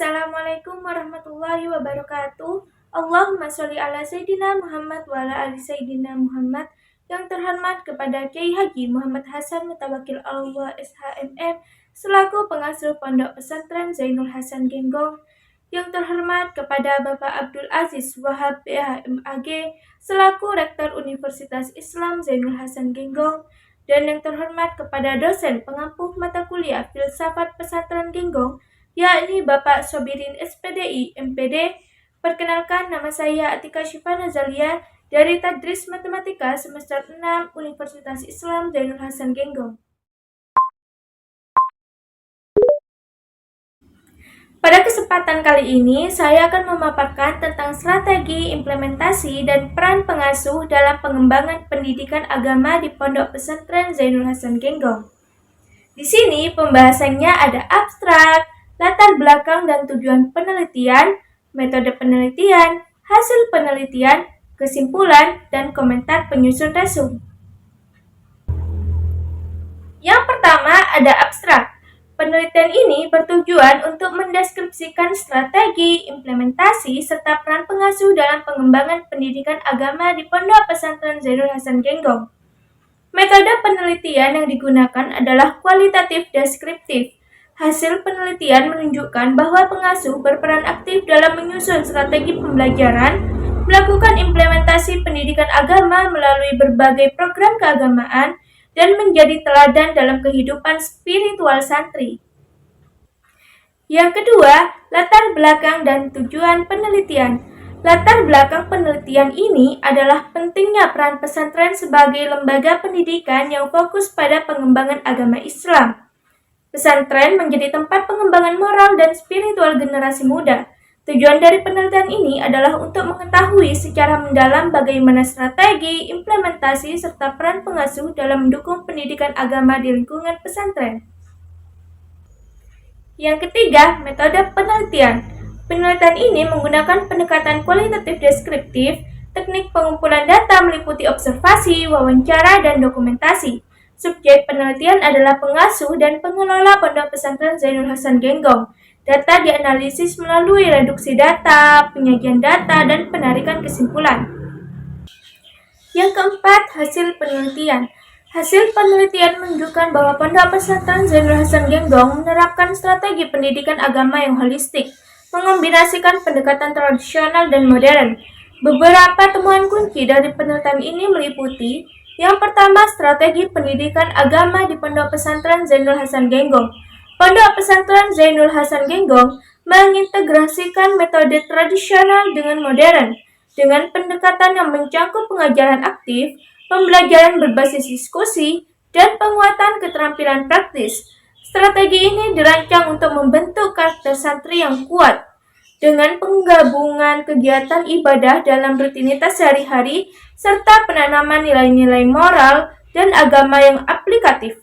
Assalamualaikum warahmatullahi wabarakatuh. Allahumma sholli ala Sayyidina Muhammad wa ala ali Sayyidina Muhammad. Yang terhormat kepada Kiai Haji Muhammad Hasan Mutawakil Allah SHMM selaku pengasuh Pondok Pesantren Zainul Hasan Genggong. Yang terhormat kepada Bapak Abdul Aziz Wahab BHMAG selaku Rektor Universitas Islam Zainul Hasan Genggong. Dan yang terhormat kepada dosen pengampu mata kuliah Filsafat Pesantren Genggong, yakni Bapak Sobirin SPDI MPD. Perkenalkan, nama saya Atika Syifa Nazalia dari Tadris Matematika semester 6 Universitas Islam Zainul Hasan Genggong. Pada kesempatan kali ini, saya akan memaparkan tentang strategi, implementasi, dan peran pengasuh dalam pengembangan pendidikan agama di Pondok Pesantren Zainul Hasan Genggong. Di sini pembahasannya ada abstrak, latar belakang dan tujuan penelitian, metode penelitian, hasil penelitian, kesimpulan, dan komentar penyusun resume. Yang pertama ada abstrak. Penelitian ini bertujuan untuk mendeskripsikan strategi, implementasi, serta peran pengasuh dalam pengembangan pendidikan agama di Pondok Pesantren Zainul Hasan Genggong. Metode penelitian yang digunakan adalah kualitatif deskriptif. Hasil penelitian menunjukkan bahwa pengasuh berperan aktif dalam menyusun strategi pembelajaran, melakukan implementasi pendidikan agama melalui berbagai program keagamaan, dan menjadi teladan dalam kehidupan spiritual santri. Yang kedua, latar belakang dan tujuan penelitian. Latar belakang penelitian ini adalah pentingnya peran pesantren sebagai lembaga pendidikan yang fokus pada pengembangan agama Islam. Pesantren menjadi tempat pengembangan moral dan spiritual generasi muda. Tujuan dari penelitian ini adalah untuk mengetahui secara mendalam bagaimana strategi, implementasi, serta peran pengasuh dalam mendukung pendidikan agama di lingkungan pesantren. Yang ketiga, metode penelitian. Penelitian ini menggunakan pendekatan kualitatif deskriptif. Teknik pengumpulan data meliputi observasi, wawancara, dan dokumentasi. Subjek penelitian adalah pengasuh dan pengelola Pondok Pesantren Zainul Hasan Genggong. Data dianalisis melalui reduksi data, penyajian data, dan penarikan kesimpulan. Yang keempat, hasil penelitian. Hasil penelitian menunjukkan bahwa Pondok Pesantren Zainul Hasan Genggong menerapkan strategi pendidikan agama yang holistik, mengombinasikan pendekatan tradisional dan modern. Beberapa temuan kunci dari penelitian ini meliputi: yang pertama, strategi pendidikan agama di Pondok Pesantren Zainul Hasan Genggong. Pondok Pesantren Zainul Hasan Genggong mengintegrasikan metode tradisional dengan modern, dengan pendekatan yang mencakup pengajaran aktif, pembelajaran berbasis diskusi, dan penguatan keterampilan praktis. Strategi ini dirancang untuk membentuk karakter santri yang kuat, dengan penggabungan kegiatan ibadah dalam rutinitas sehari-hari, serta penanaman nilai-nilai moral dan agama yang aplikatif.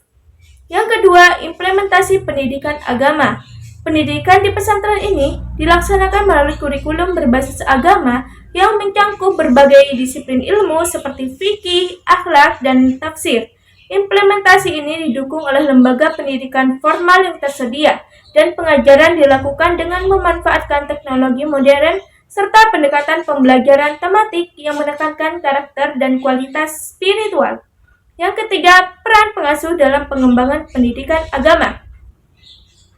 Yang kedua, implementasi pendidikan agama. Pendidikan di pesantren ini dilaksanakan melalui kurikulum berbasis agama yang mencakup berbagai disiplin ilmu seperti fikih, akhlak, dan tafsir. Implementasi ini didukung oleh lembaga pendidikan formal yang tersedia, dan pengajaran dilakukan dengan memanfaatkan teknologi modern serta pendekatan pembelajaran tematik yang menekankan karakter dan kualitas spiritual. Yang ketiga, peran pengasuh dalam pengembangan pendidikan agama.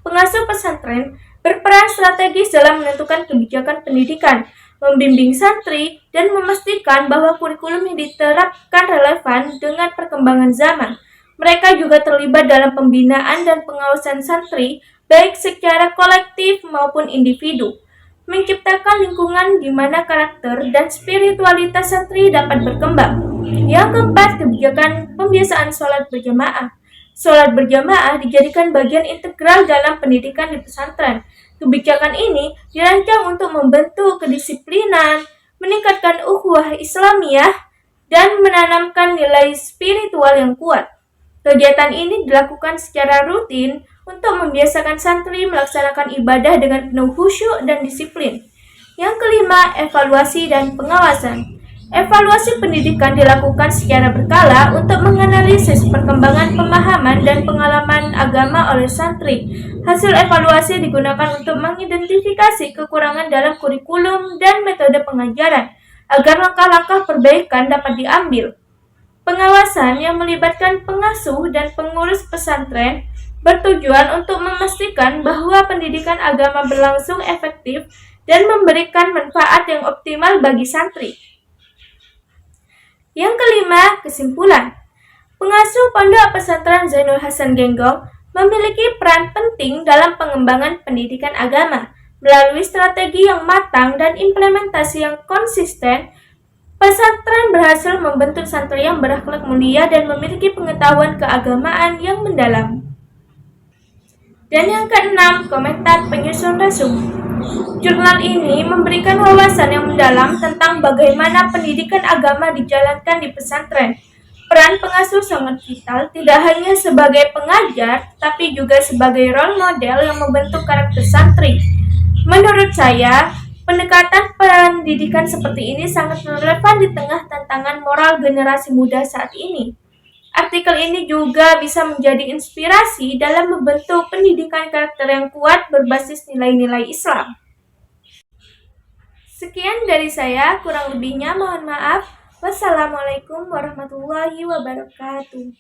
Pengasuh pesantren berperan strategis dalam menentukan kebijakan pendidikan, membimbing santri, dan memastikan bahwa kurikulum yang diterapkan relevan dengan perkembangan zaman. Mereka juga terlibat dalam pembinaan dan pengawasan santri, baik secara kolektif maupun individu, menciptakan lingkungan di mana karakter dan spiritualitas santri dapat berkembang. Yang keempat, kebijakan pembiasaan sholat berjamaah. Sholat berjamaah dijadikan bagian integral dalam pendidikan di pesantren. Kebijakan ini dirancang untuk membentuk kedisiplinan, meningkatkan ukhuwah Islamiyah, dan menanamkan nilai spiritual yang kuat. Kegiatan ini dilakukan secara rutin untuk membiasakan santri melaksanakan ibadah dengan penuh khusyuk dan disiplin. Yang kelima, evaluasi dan pengawasan. Evaluasi pendidikan dilakukan secara berkala untuk menganalisis perkembangan pemahaman dan pengalaman agama oleh santri. Hasil evaluasi digunakan untuk mengidentifikasi kekurangan dalam kurikulum dan metode pengajaran, agar langkah-langkah perbaikan dapat diambil. Pengawasan yang melibatkan pengasuh dan pengurus pesantren bertujuan untuk memastikan bahwa pendidikan agama berlangsung efektif dan memberikan manfaat yang optimal bagi santri. Yang kelima, kesimpulan. Pengasuh Pondok Pesantren Zainul Hasan Genggong memiliki peran penting dalam pengembangan pendidikan agama. Melalui strategi yang matang dan implementasi yang konsisten, pesantren berhasil membentuk santri yang berakhlak mulia dan memiliki pengetahuan keagamaan yang mendalam. Dan yang keenam, komentar penyusun resume. Jurnal ini memberikan wawasan yang mendalam tentang bagaimana pendidikan agama dijalankan di pesantren. Peran pengasuh sangat vital, tidak hanya sebagai pengajar, tapi juga sebagai role model yang membentuk karakter santri. Menurut saya, pendekatan pendidikan seperti ini sangat relevan di tengah tantangan moral generasi muda saat ini. Artikel ini juga bisa menjadi inspirasi dalam membentuk pendidikan karakter yang kuat berbasis nilai-nilai Islam. Sekian dari saya, kurang lebihnya mohon maaf. Wassalamualaikum warahmatullahi wabarakatuh.